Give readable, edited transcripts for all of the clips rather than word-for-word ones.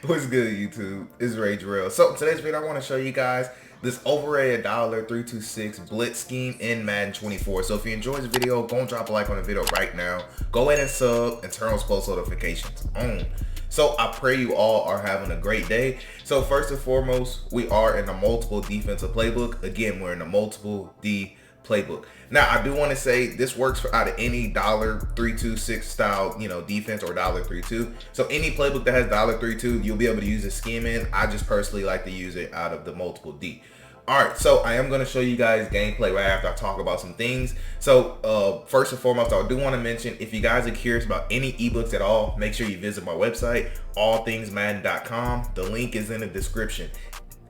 What's good, YouTube? It's Rage Real. So in today's video, I want to show you guys this overrated $326 Blitz scheme in Madden 24. So if you enjoyed this video, go and drop a like on the video right now. Go ahead and sub and turn on post notifications on. So I pray you all are having a great day. So first and foremost, we are in the multiple defensive playbook. Again, we're in the multiple D playbook. Now, I do want to say this works for out of any $326 style, defense or $32. So any playbook that has $32, you'll be able to use this scheme in. I just personally like to use it out of the multiple D. All right, so I am going to show you guys gameplay right after I talk about some things. So first and foremost, I do want to mention, if you guys are curious about any ebooks at all, make sure you visit my website, allthingsmadden.com. The link is in the description.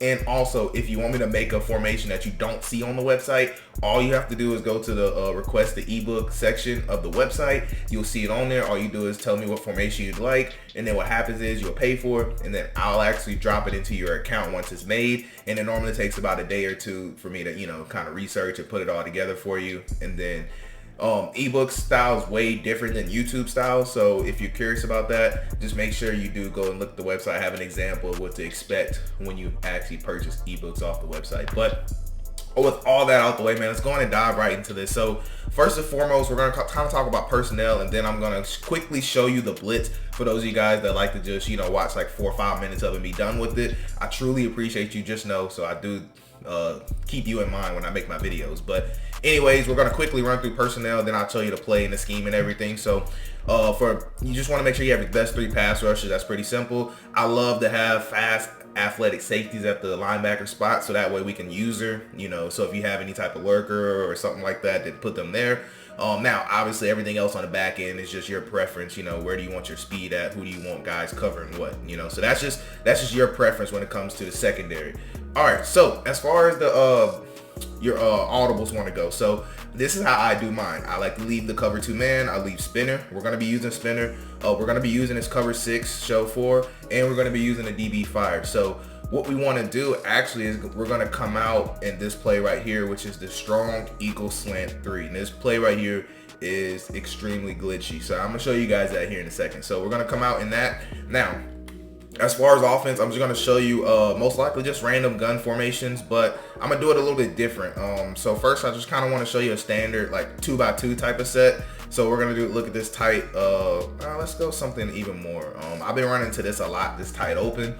And also, if you want me to make a formation that you don't see on the website, all you have to do is go to the request the ebook section of the website. You'll see it on there. All you do is tell me what formation you'd like, and then what happens is you'll pay for it, and then I'll actually drop it into your account once it's made. And it normally takes about a day or two for me to kind of research and put it all together for you. And then ebook style is way different than YouTube style, so if you're curious about that, just make sure you do go and look at the website. I have an example of what to expect when you actually purchase ebooks off the website. But with all that out the way, man, let's go on and dive right into this. So first and foremost, we're going to kind of talk about personnel, and then I'm going to quickly show you the blitz for those of you guys that like to just watch like 4 or 5 minutes of it and be done with it. I truly appreciate you, just know, so I do keep you in mind when I make my videos. But anyways, we're going to quickly run through personnel, then I'll tell you to play in the scheme and everything. So you just want to make sure you have your best 3 pass rushers. That's pretty simple. I love to have fast athletic safeties at the linebacker spot, so that way we can use her, so if you have any type of lurker or something like that, then put them there. Now obviously everything else on the back end is just your preference. Where do you want your speed at, who do you want guys covering what, so that's just your preference when it comes to the secondary. All right, so as far as the your audibles want to go, so this is how I do mine. I like to leave the cover 2 man. I leave spinner. We're going to be using spinner. We're going to be using this cover 6 show 4, and we're going to be using a DB fire. So what we want to do actually is we're going to come out in this play right here, which is the strong eagle slant 3. And this play right here is extremely glitchy, so I'm going to show you guys that here in a second. So we're going to come out in that. Now as far as offense, I'm just going to show you most likely just random gun formations, but I'm going to do it a little bit different. So first, I just kind of want to show you a standard like 2x2 type of set. So we're going to look at this tight. Let's go something even more. I've been running into this a lot, this tight open.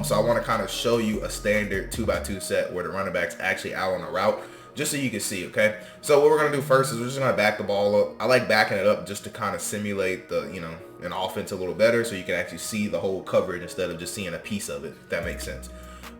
So I want to kind of show you a standard 2x2 set where the running back's actually out on the route, just so you can see, okay? So what we're going to do first is we're just going to back the ball up. I like backing it up just to kind of simulate the, an offense a little better, so you can actually see the whole coverage instead of just seeing a piece of it, if that makes sense.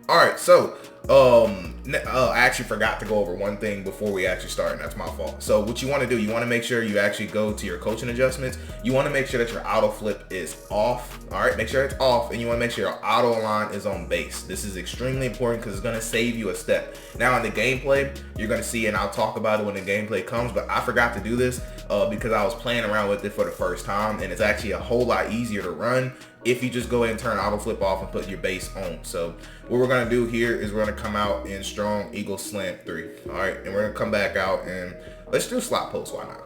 All right, so I actually forgot to go over one thing before we actually start, and that's my fault. So what you want to do, you want to make sure you actually go to your coaching adjustments. You want to make sure that your auto flip is off. All right, make sure it's off, and you want to make sure your auto line is on base. This is extremely important because it's going to save you a step. Now in the gameplay, you're going to see, and I'll talk about it when the gameplay comes, but I forgot to do this because I was playing around with it for the first time, and it's actually a whole lot easier to run if you just go ahead and turn auto flip off and put your base on. So what we're going to do here is we're going to come out in strong eagle slant 3. All right, and we're going to come back out and let's do slot post. Why not?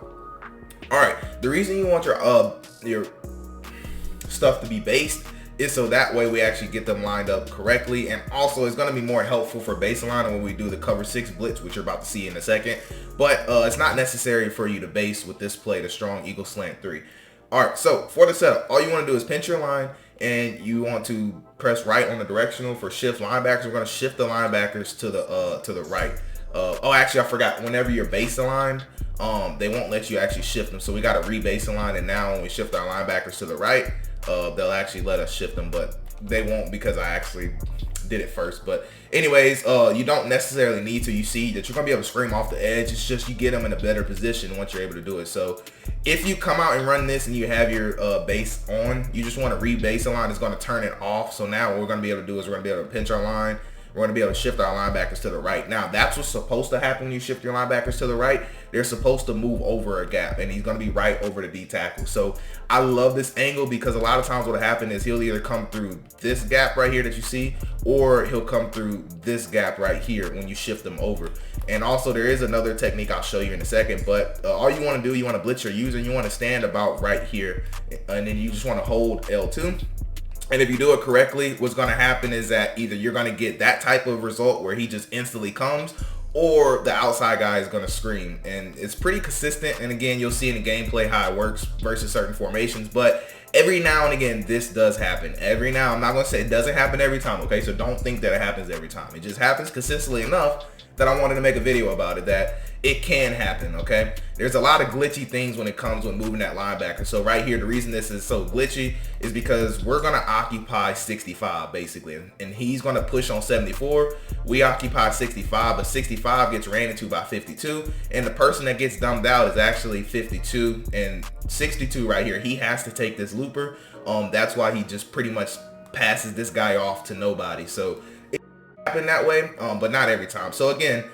All right, the reason you want your stuff to be based is so that way we actually get them lined up correctly, and also it's going to be more helpful for baseline when we do the cover 6 blitz, which you're about to see in a second. But it's not necessary for you to base with this play, the strong eagle slant 3. All right, so for the setup, all you want to do is pinch your line, and you want to press right on the directional for shift linebackers. We're going to shift the linebackers to the right. Oh, actually, I forgot. Whenever you're base aligned, they won't let you actually shift them. So we got to rebase align, and now when we shift our linebackers to the right, they'll actually let us shift them, but they won't because I actually did it first. But anyways, you don't necessarily need to. You see that you're gonna be able to scream off the edge. It's just you get them in a better position once you're able to do it. So if you come out and run this and you have your base on, you just want to rebase a line. It's going to turn it off. So now what we're going to be able to do is we're going to be able to pinch our line. We're going to be able to shift our linebackers to the right. Now, that's what's supposed to happen when you shift your linebackers to the right. They're supposed to move over a gap, and he's going to be right over the D tackle. So I love this angle because a lot of times what will happen is he'll either come through this gap right here that you see, or he'll come through this gap right here when you shift them over. And also there is another technique I'll show you in a second, but all you want to do, you want to blitz your user, and you want to stand about right here, and then you just want to hold L2. And if you do it correctly, what's going to happen is that either you're going to get that type of result where he just instantly comes, or the outside guy is going to scream. And it's pretty consistent. And again, you'll see in the gameplay how it works versus certain formations. But every now and again, this does happen. Every now, I'm not going to say it doesn't happen every time, okay? So don't think that it happens every time. It just happens consistently enough that I wanted to make a video about it, that it can happen, okay? There's a lot of glitchy things when it comes with moving that linebacker. So right here, the reason this is so glitchy is because we're gonna occupy 65 basically, and he's gonna push on 74. We occupy 65, but 65 gets ran into by 52, and the person that gets dumped out is actually 52, and 62 right here, he has to take this looper. That's why he just pretty much passes this guy off to nobody. So it happen that way, but not every time. So again,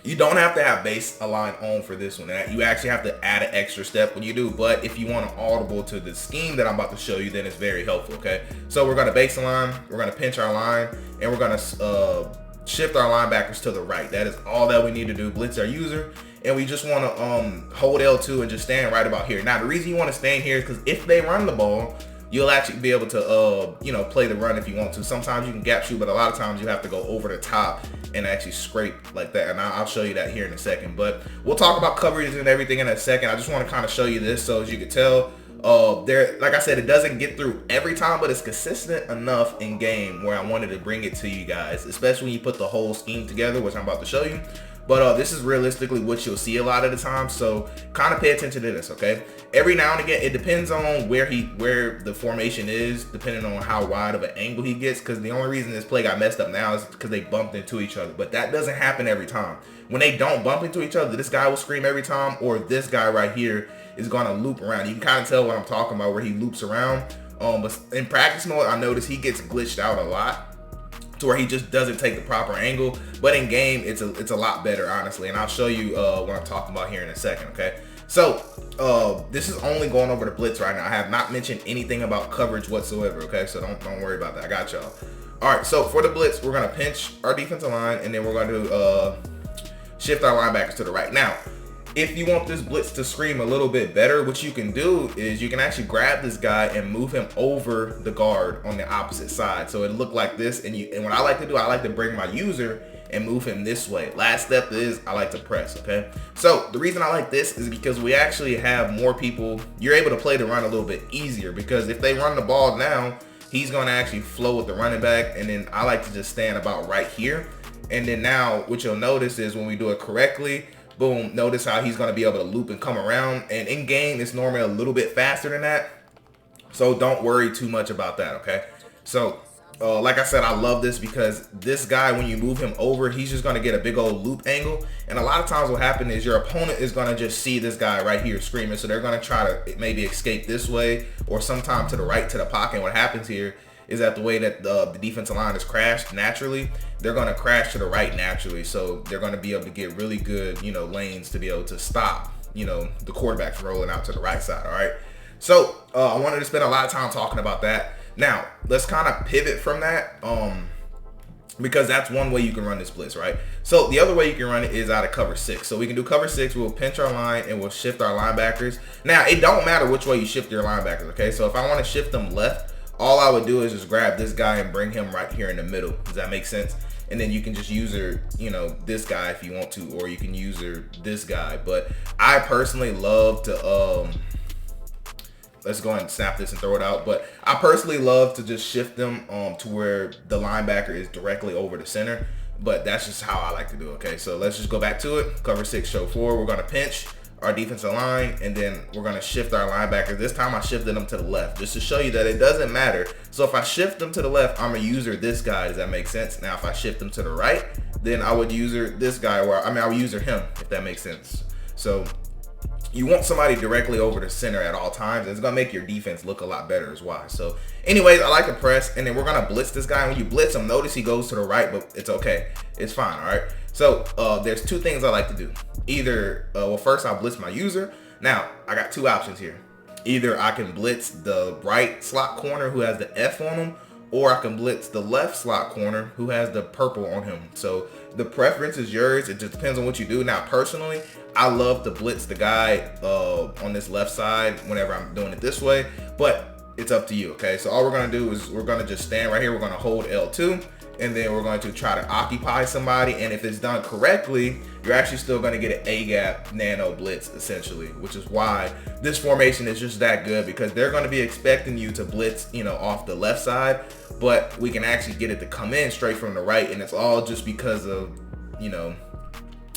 you don't have to have base align on for this one. You actually have to add an extra step when you do. But if you want an audible to the scheme that I'm about to show you, then it's very helpful, okay? So we're going to base align, we're going to pinch our line, and we're going to shift our linebackers to the right. That is all that we need to do. Blitz our user, and we just want to hold L2 and just stand right about here. Now, the reason you want to stand here is because if they run the ball, you'll actually be able to, you know, play the run if you want to. Sometimes you can gap shoot, but a lot of times you have to go over the top and actually scrape like that. And I'll show you that here in a second. But we'll talk about coverages and everything in a second. I just want to kind of show you this so as you can tell, there, like I said, it doesn't get through every time, but it's consistent enough in game where I wanted to bring it to you guys, especially when you put the whole scheme together, which I'm about to show you. But this is realistically what you'll see a lot of the time, so kind of pay attention to this, okay? Every now and again, it depends on where the formation is, depending on how wide of an angle he gets, because the only reason this play got messed up now is because they bumped into each other. But that doesn't happen every time. When they don't bump into each other, this guy will scream every time, or this guy right here is going to loop around. You can kind of tell what I'm talking about, where he loops around. But in practice mode, I noticed he gets glitched out a lot, to where he just doesn't take the proper angle. But in game, it's a lot better, honestly, and I'll show you what I'm talking about here in a second, okay? So this is only going over the blitz right now. I have not mentioned anything about coverage whatsoever, okay? So don't worry about that. I got y'all. All right, so for the blitz, we're gonna pinch our defensive line, and then we're going to shift our linebackers to the right. Now, if you want this blitz to scream a little bit better, what you can do is you can actually grab this guy and move him over the guard on the opposite side. So it look like this, and what I like to do, I like to bring my user and move him this way. Last step is I like to press, okay? So the reason I like this is because we actually have more people. You're able to play the run a little bit easier, because if they run the ball now, he's gonna actually flow with the running back, and then I like to just stand about right here. And then now what you'll notice is when we do it correctly, boom, notice how he's going to be able to loop and come around. And in game, it's normally a little bit faster than that. So don't worry too much about that, okay? So, like I said, I love this because this guy, when you move him over, he's just going to get a big old loop angle. And a lot of times what happens is your opponent is going to just see this guy right here screaming. So they're going to try to maybe escape this way, or sometime to the right to the pocket. And what happens here is that the way that the defensive line is crashed naturally, they're going to crash to the right naturally. So they're going to be able to get really good, you know, lanes to be able to stop, you know, the quarterback from rolling out to the right side. All right. So I wanted to spend a lot of time talking about that. Now let's kind of pivot from that, because that's one way you can run this blitz, right? So the other way you can run it is out of cover 6. So we can do cover 6. We'll pinch our line and we'll shift our linebackers. Now it don't matter which way you shift your linebackers. Okay. So if I want to shift them left, all I would do is just grab this guy and bring him right here in the middle. Does that make sense? And then you can just use you know, this guy if you want to, or you can use this guy. But I personally love to, let's go ahead and snap this and throw it out. But I personally love to just shift them to where the linebacker is directly over the center. But that's just how I like to do it, okay? So let's just go back to it. Cover 6, show 4. We're going to pinch our defensive line, and then we're going to shift our linebackers. This time I shifted them to the left just to show you that it doesn't matter. So if I shift them to the left, I'm a user this guy. Does that make sense? Now if I shift them to the right, then I would user this guy, or I would user him, if that makes sense. So you want somebody directly over the center at all times. It's going to make your defense look a lot better as well. So anyways, I like to press, and then we're going to blitz this guy. When you blitz him, notice he goes to the right, but it's okay. It's fine, all right? So there's two things I like to do. Either, well, first I'll blitz my user. Now, I got two options here. Either I can blitz the right slot corner who has the F on him, or I can blitz the left slot corner who has the purple on him. So the preference is yours. It just depends on what you do. Now, personally, I love to blitz the guy on this left side whenever I'm doing it this way. But it's up to you, okay? So all we're gonna do is we're gonna just stand right here. We're gonna hold L2, and then we're going to try to occupy somebody. And if it's done correctly, you're actually still gonna get an A-gap nano blitz, essentially, which is why this formation is just that good, because they're gonna be expecting you to blitz, you know, off the left side, but we can actually get it to come in straight from the right, and it's all just because of, you know,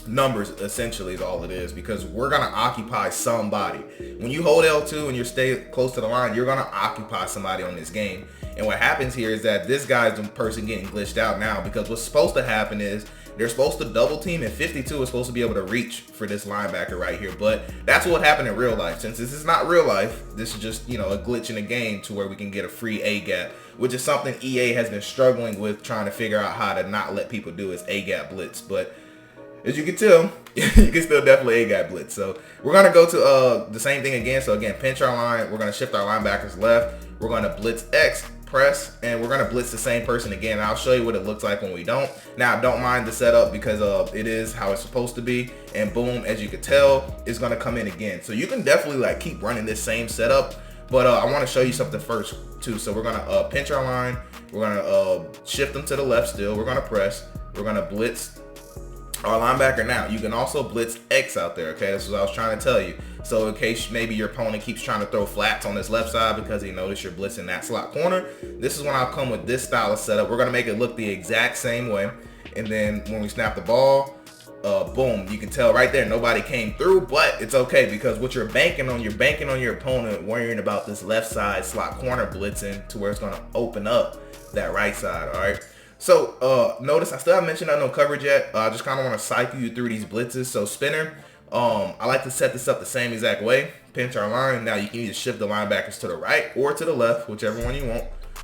numbers, essentially, is all it is, because we're gonna occupy somebody. When you hold L2 and you stay close to the line, you're gonna occupy somebody on this game. And what happens here is that this guy's the person getting glitched out now, because what's supposed to happen is they're supposed to double team, and 52 is supposed to be able to reach for this linebacker right here. But that's what happened in real life. Since this is not real life, this is just, you know, a glitch in the game to where we can get a free A gap, which is something EA has been struggling with, trying to figure out how to not let people do is A gap blitz. But as you can tell, you can still definitely A-gap blitz. So we're going to go to the same thing again. So again, pinch our line. We're going to shift our linebackers left. We're going to blitz X, press, and we're going to blitz the same person again. And I'll show you what it looks like when we don't. Now, don't mind the setup, because it is how it's supposed to be. And boom, as you can tell, it's going to come in again. So you can definitely like keep running this same setup. But I want to show you something first too. So we're going to pinch our line. We're going to shift them to the left still. We're going to press. We're going to blitz our linebacker. Now you can also blitz X out there, okay? That's what I was trying to tell you. So in case maybe your opponent keeps trying to throw flats on this left side because he noticed you're blitzing that slot corner, this is when I'll come with this style of setup. We're gonna make it look the exact same way, and then when we snap the ball, boom, you can tell right there nobody came through, but it's okay, because what you're banking on your opponent worrying about this left side slot corner blitzing to where it's gonna open up that right side. All right. So notice I still haven't mentioned no coverage yet. I just kind of want to cycle you through these blitzes. So spinner, I like to set this up the same exact way. Pinch our line. Now you can either shift the linebackers to the right or to the left, whichever one you want.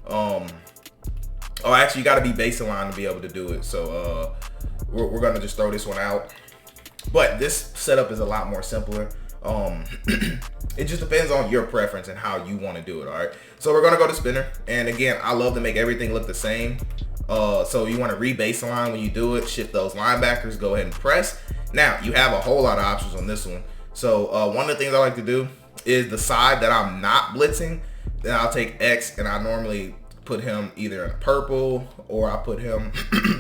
Oh, actually, you got to be base line to be able to do it. So we're gonna just throw this one out. But this setup is a lot more simpler. It just depends on your preference and how you want to do it. All right. So we're gonna go to spinner, and again, I love to make everything look the same. So you want to re-baseline when you do it, shift those linebackers, go ahead and press. Now you have a whole lot of options on this one. So one of the things I like to do is the side that I'm not blitzing, then I'll take X, and I normally put him either in a purple, or I put him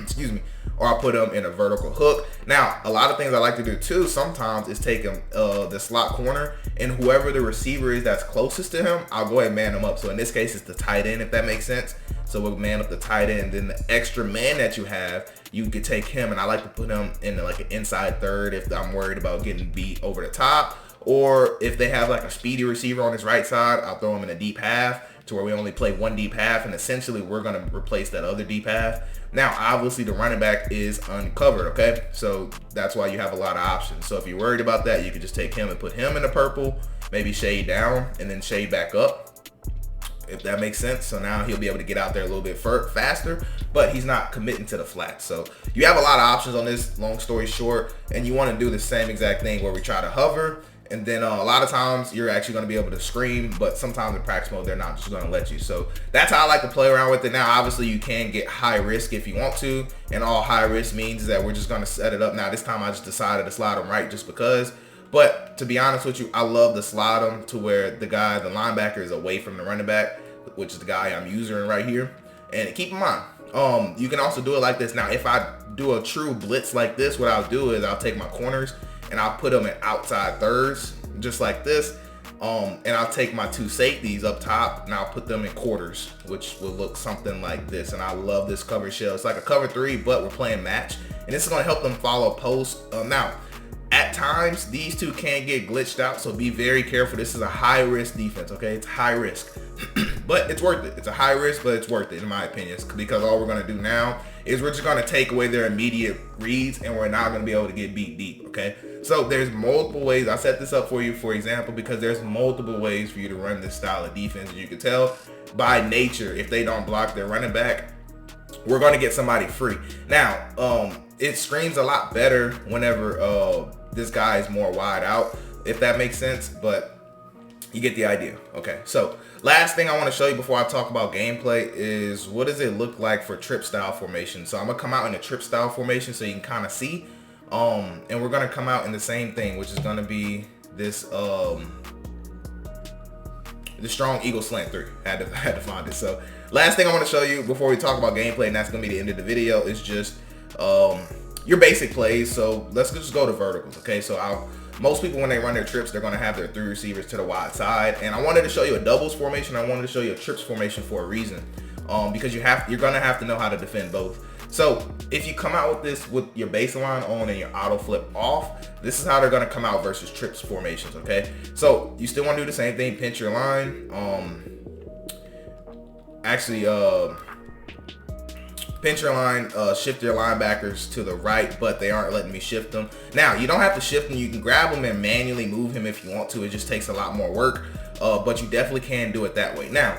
excuse me, or I put him in a vertical hook. Now a lot of things I like to do too sometimes is take him the slot corner, and whoever the receiver is that's closest to him, I'll go ahead and man him up. So in this case it's the tight end, if that makes sense. So we'll man up the tight end, then the extra man that you have, you could take him, and I like to put him in like an inside third if I'm worried about getting beat over the top, or if they have like a speedy receiver on his right side, I'll throw him in a deep half to where we only play one deep half, and essentially we're going to replace that other deep half. Now obviously the running back is uncovered, okay? So that's why you have a lot of options. So if you're worried about that, you can just take him and put him in the purple, maybe shade down and then shade back up, if that makes sense. So now he'll be able to get out there a little bit faster, but he's not committing to the flat. So you have a lot of options on this, long story short, and you want to do the same exact thing where we try to hover, and then a lot of times you're actually going to be able to scream, but sometimes in practice mode they're not just going to let you. So that's how I like to play around with it. Now obviously you can get high risk if you want to, and all high risk means is that we're just going to set it up. Now this time I just decided to slide them right just because. But to be honest with you, I love to slide them to where the linebacker is away from the running back, which is the guy I'm using right here. And keep in mind, you can also do it like this. Now, if I do a true blitz like this, what I'll do is I'll take my corners and I'll put them in outside thirds, just like this. And I'll take my two safeties up top and I'll put them in quarters, which will look something like this. And I love this cover shell. It's like a cover 3, but we're playing match. And this is going to help them follow post. Now, at times, these two can get glitched out, so be very careful. This is a high-risk defense, okay? It's high risk, but it's worth it. It's a high risk, but it's worth it, in my opinion, because all we're going to do now is we're just going to take away their immediate reads, and we're not going to be able to get beat deep, okay? So there's multiple ways. I set this up for you, for example, because there's multiple ways for you to run this style of defense. As you can tell, by nature, if they don't block their running back, we're going to get somebody free. Now, it screams a lot better whenever this guy is more wide out, if that makes sense, but you get the idea. Okay, so last thing I want to show you before I talk about gameplay is what does it look like for trip style formation. So I'm gonna come out in a trip style formation so you can kind of see, and we're gonna come out in the same thing, which is gonna be this the strong eagle slant 3. Had to find it. So last thing I want to show you before we talk about gameplay, and that's gonna be the end of the video, is just your basic plays. So let's just go to verticals. Okay, so most people, when they run their trips, they're going to have their 3 receivers to the wide side, and I wanted to show you a doubles formation. I wanted to show you a trips formation for a reason, because you're going to have to know how to defend both. So if you come out with this with your baseline on and your auto flip off, this is how they're going to come out versus trips formations. Okay, so you still want to do the same thing, pinch your line, pinch your line, shift your linebackers to the right, but they aren't letting me shift them. Now, you don't have to shift them. You can grab them and manually move him if you want to. It just takes a lot more work, but you definitely can do it that way. Now,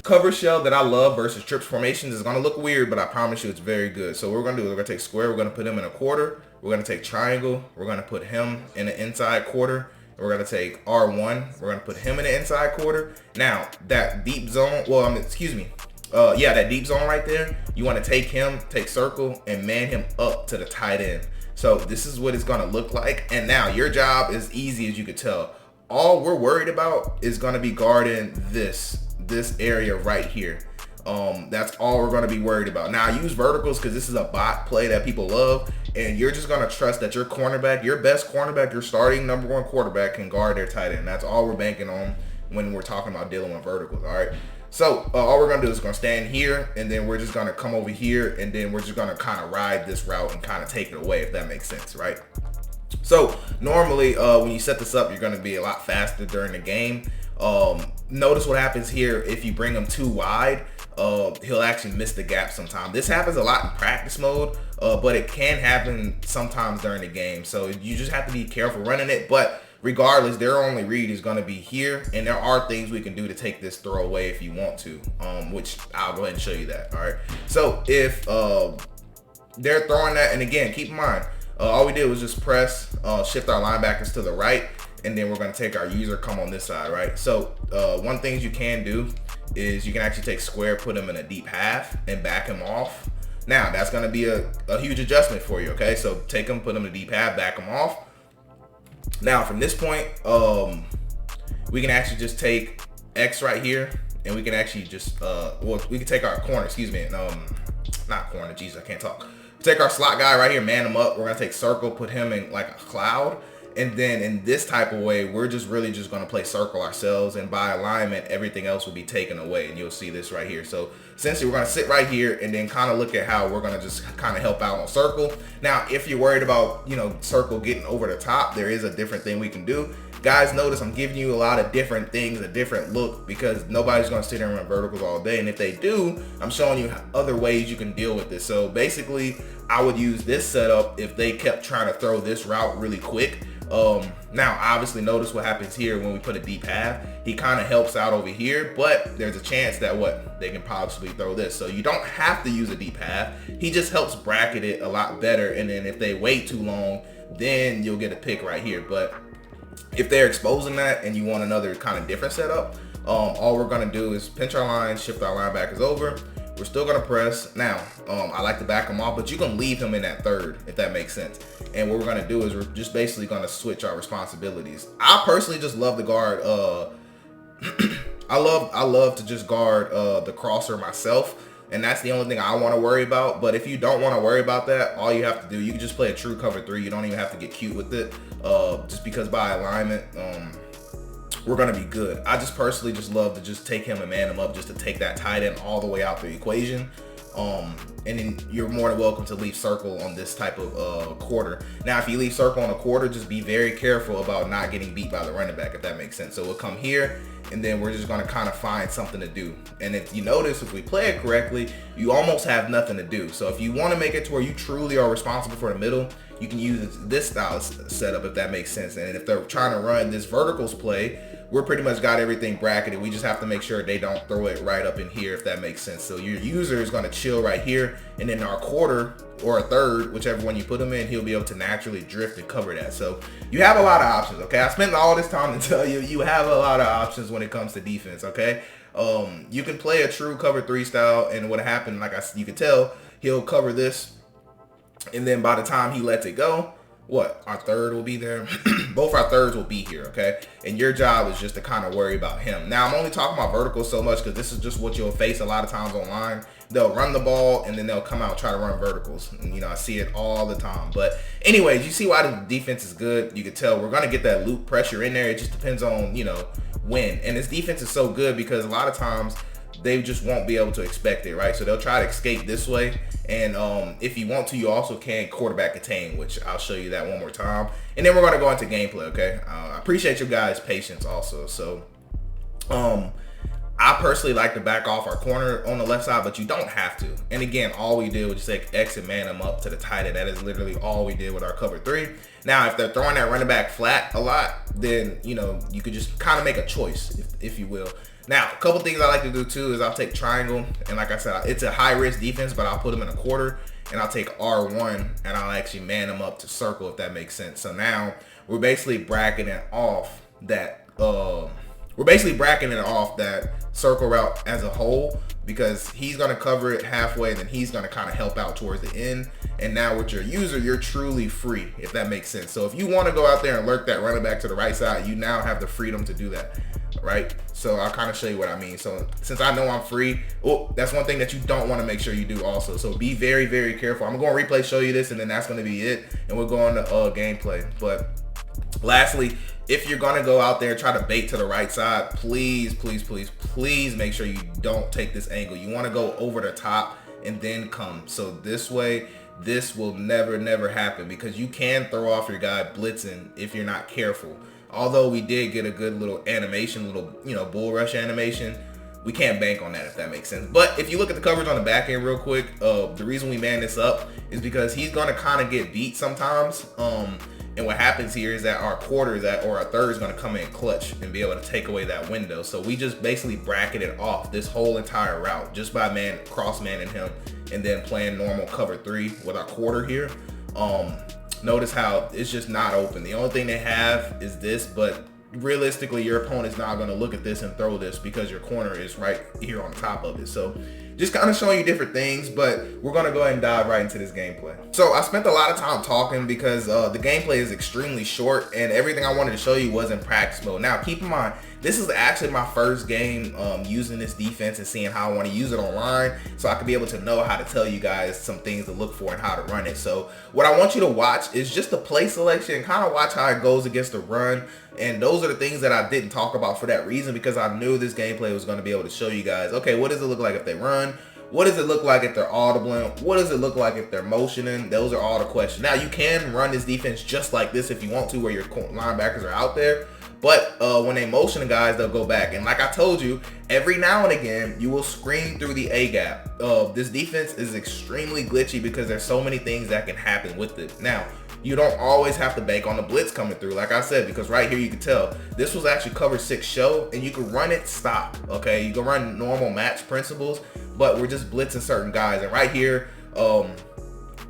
cover shell that I love versus trips formations is going to look weird, but I promise you it's very good. So what we're going to do is we're going to take square, we're going to put him in a quarter. We're going to take triangle, we're going to put him in the inside quarter. We're going to take R1, we're going to put him in the inside quarter. Now, that deep zone, that deep zone right there, you want to take him, take circle, and man him up to the tight end. So this is what it's going to look like. And now your job is easy, as you could tell. All we're worried about is going to be guarding this area right here. That's all we're going to be worried about. Now, use verticals because this is a bot play that people love, and you're just going to trust that your cornerback, your best cornerback, your starting #1 quarterback, can guard their tight end. That's all we're banking on when we're talking about dealing with verticals. All right. So all we're gonna do is gonna stand here, and then we're just gonna come over here, and then we're just gonna kind of ride this route and kind of take it away, if that makes sense, right? So normally when you set this up, you're gonna be a lot faster during the game. Notice what happens here. If you bring him too wide, he'll actually miss the gap sometimes. This happens a lot in practice mode, but it can happen sometimes during the game. So you just have to be careful running it, but regardless, their only read is going to be here, and there are things we can do to take this throw away if you want to, which I'll go ahead and show you that. All right, so if they're throwing that, and again, keep in mind, all we did was just press, shift our linebackers to the right, and then we're going to take our user, come on this side, right? So one thing you can do is you can actually take square, put him in a deep half, and back him off. Now, that's going to be a huge adjustment for you, okay? So take him, put him in a deep half, back him off. Now from this point, we can actually just take X right here, and we can actually just, we can take our corner, not corner, Jesus, I can't talk. Take our slot guy right here, man him up. We're gonna take circle, put him in like a cloud, and then in this type of way, we're just really just gonna play circle ourselves, and by alignment, everything else will be taken away, and you'll see this right here. So essentially, we're gonna sit right here and then kind of look at how we're gonna just kind of help out on circle. Now, if you're worried about, circle getting over the top, there is a different thing we can do. Guys, notice I'm giving you a lot of different things, a different look, because nobody's gonna sit there and run verticals all day, and if they do, I'm showing you other ways you can deal with this. So basically, I would use this setup if they kept trying to throw this route really quick. Now obviously notice what happens here when we put a deep half. He kind of helps out over here, but there's a chance that they can possibly throw this. So you don't have to use a deep half. He just helps bracket it a lot better, and then if they wait too long, then you'll get a pick right here. But if they're exposing that and you want another kind of different setup, all we're gonna do is pinch our lines, shift our linebackers over. We're still gonna press. Now, I like to back him off, but you can leave him in that third, if that makes sense. And what we're gonna do is we're just basically gonna switch our responsibilities. I personally just love to guard, I love to just guard the crosser myself, and that's the only thing I wanna worry about. But if you don't wanna worry about that, all you have to do, you can just play a true cover 3. You don't even have to get cute with it, just because by alignment, we're gonna be good. I just personally just love to just take him and man him up, just to take that tight end all the way out the equation. And then you're more than welcome to leave circle on this type of quarter. Now, if you leave circle on a quarter, just be very careful about not getting beat by the running back, if that makes sense. So we'll come here, and then we're just gonna kind of find something to do. And if you notice, if we play it correctly, you almost have nothing to do. So if you want to make it to where you truly are responsible for the middle, you can use this style setup, if that makes sense. And if they're trying to run this verticals play, we're pretty much got everything bracketed. We just have to make sure they don't throw it right up in here, if that makes sense. So your user is going to chill right here, and then our quarter or a third, whichever one you put him in, he'll be able to naturally drift and cover that. So you have a lot of options, okay? I spent all this time to tell you, you have a lot of options when it comes to defense, okay? You can play a true cover 3 style, and what happened, you can tell, he'll cover this, and then by the time he lets it go, what, our third will be there. Both our thirds will be here, okay? And your job is just to kind of worry about him. Now, I'm only talking about verticals so much because this is just what you'll face a lot of times online. They'll run the ball and then they'll come out and try to run verticals. And, you know, I see it all the time. But anyways, you see why the defense is good. You can tell we're going to get that loop pressure in there. It just depends on, you know, when. And this defense is so good because a lot of times they just won't be able to expect it, right? So they'll try to escape this way. And if you want to, you also can quarterback contain, which I'll show you that one more time. And then we're going to go into gameplay, okay? I appreciate you guys' patience also. So I personally like to back off our corner on the left side, but you don't have to. And again, all we did was just like exit man them up to the tight end. That is literally all we did with our cover 3. Now, if they're throwing that running back flat a lot, then, you know, you could just kind of make a choice, if you will. Now, a couple things I like to do too is I'll take triangle, and like I said, it's a high risk defense, but I'll put them in a quarter, and I'll take R1 and I'll actually man them up to circle, if that makes sense. So now we're basically bracketing off that circle route as a whole, because he's going to cover it halfway and then he's going to kind of help out towards the end. And now with your user, you're truly free, if that makes sense. So if you want to go out there and lurk that running back to the right side, you now have the freedom to do that, right? So I'll kind of show you what I mean. So since I know I'm free, that's one thing that you don't want to make sure you do also. So be very, very careful. I'm going to replay show you this, and then that's going to be it. And we'll go on to gameplay. But lastly, if you're going to go out there and try to bait to the right side, please, please, please, please make sure you don't take this angle. You want to go over the top and then come. So this way, this will never, never happen, because you can throw off your guy blitzing if you're not careful. Although we did get a good little animation, you know, bull rush animation, we can't bank on that, if that makes sense. But if you look at the coverage on the back end real quick, the reason we man this up is because he's going to kind of get beat sometimes. And what happens here is that our quarter or our third is going to come in clutch and be able to take away that window. So we just basically bracketed off this whole entire route just by cross manning him and then playing normal cover 3 with our quarter here. Notice how it's just not open. The only thing they have is this, but realistically your opponent's not going to look at this and throw this because your corner is right here on top of it. So just kind of showing you different things, but we're going to go ahead and dive right into this gameplay. So I spent a lot of time talking because the gameplay is extremely short and everything I wanted to show you was in practice mode. Now keep in mind, this is actually my first game using this defense and seeing how I want to use it online, so I can be able to know how to tell you guys some things to look for and how to run it. So what I want you to watch is just the play selection and kind of watch how it goes against the run. And those are the things that I didn't talk about for that reason, because I knew this gameplay was going to be able to show you guys, okay, what does it look like if they run? What does it look like if they're audibling? What does it look like if they're motioning? Those are all the questions. Now, you can run this defense just like this if you want to, where your linebackers are out there. But when they motion guys, they'll go back. And like I told you, every now and again, you will screen through the A gap. This defense is extremely glitchy because there's so many things that can happen with it. Now, you don't always have to bank on the blitz coming through, like I said, because right here you can tell this was actually cover 6 show, and you can run it stop, okay? You can run normal match principles, but we're just blitzing certain guys. And right here,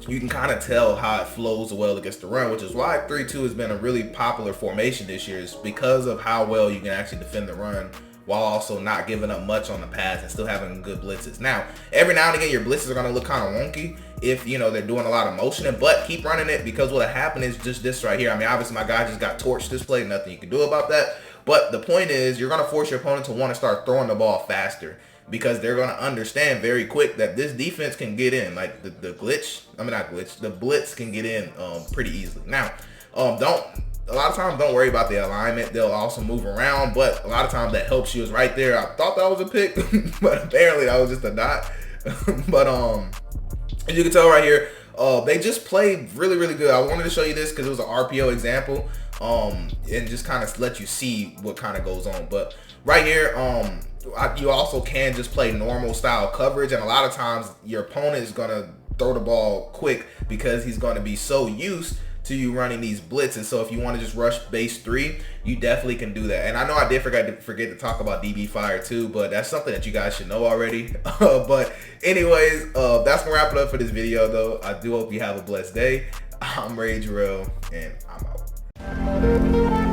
you can kind of tell how it flows well against the run, which is why 3-2 has been a really popular formation this year, is because of how well you can actually defend the run while also not giving up much on the pass and still having good blitzes. Now, every now and again, your blitzes are going to look kind of wonky if, you know, they're doing a lot of motioning, but keep running it, because what'll happen is just this right here. I mean, obviously my guy just got torched this play, nothing you can do about that. But the point is, you're going to force your opponent to want to start throwing the ball faster, because they're going to understand very quick that this defense can get in. Like the blitz can get in pretty easily. Now, a lot of times don't worry about the alignment. They'll also move around, but a lot of times that helps you. Is right there. I thought that was a pick, but apparently that was just a dot. But as you can tell right here, they just played really, really good. I wanted to show you this because it was an RPO example, and just kind of let you see what kind of goes on. But right here, you also can just play normal style coverage, and a lot of times your opponent is gonna throw the ball quick because he's going to be so used to you running these blitzes. So if you want to just rush base 3, you definitely can do that. And I know I did forget to talk about DB fire too, but that's something that you guys should know already. But anyways, that's gonna wrap it up for this video though. I do hope you have a blessed day. I'm Rage Real, and I'm out.